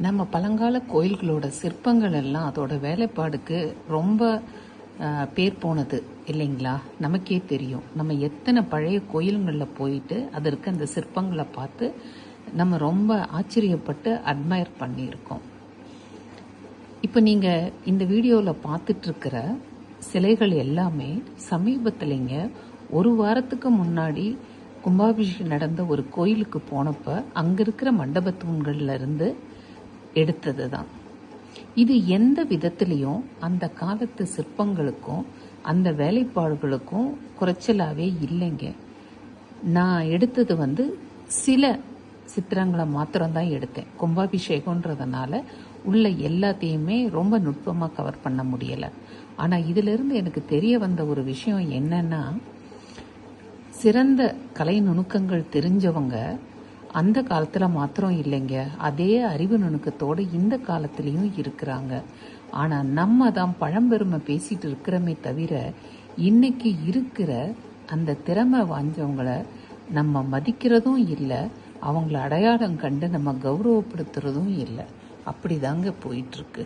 நம்ம பழங்கால கோயில்களோட சிற்பங்கள் எல்லாம் அதோட வேலைப்பாடுக்கு ரொம்ப பேர் போனது இல்லைங்களா? நமக்கே தெரியும். நம்ம எத்தனை பழைய கோயில்களில் போயிட்டு அதற்கு அந்த சிற்பங்களை பார்த்து நம்ம ரொம்ப ஆச்சரியப்பட்டு அட்மையர் பண்ணியிருக்கோம். இப்போ நீங்கள் இந்த வீடியோவில் பார்த்துட்ருக்கிற சிலைகள் எல்லாமே சமீபத்தில்ங்க ஒரு வாரத்துக்கு முன்னாடி கும்பாபிஷேகம் நடந்த ஒரு கோயிலுக்கு போனப்போ அங்கே இருக்கிற மண்டபத்தூண்கள்ல இருந்து எடுத்தது தான். இது எந்த விதத்திலையும் அந்த காலத்து சிற்பங்களுக்கும் அந்த வேலைப்பாடுகளுக்கும் குறைச்சலாகவே இல்லைங்க. நான் எடுத்தது சில சித்திரங்களை மாத்திரம்தான் எடுத்தேன். கும்பாபிஷேகன்றதுனால உள்ள எல்லாத்தையுமே ரொம்ப நுட்பமாக கவர் பண்ண முடியலை. ஆனால் இதிலிருந்து எனக்கு தெரிய வந்த ஒரு விஷயம் என்னன்னா, சிறந்த கலை நுணுக்கங்கள் தெரிஞ்சவங்க அந்த காலத்தில் மாத்திரம் இல்லைங்க, அதே அறிவு நுணுக்கத்தோடு இந்த காலத்துலேயும் இருக்கிறாங்க. ஆனால் நம்ம தான் பழம்பெருமை பேசிட்டு இருக்கிறோமே தவிர இன்னைக்கு இருக்கிற அந்த திறமை வாய்ந்தவங்களை நம்ம மதிக்கிறதும் இல்லை, அவங்கள அடையாளம் கண்டு நம்ம கௌரவப்படுத்துறதும் இல்லை. அப்படிதாங்க போயிட்டுருக்கு.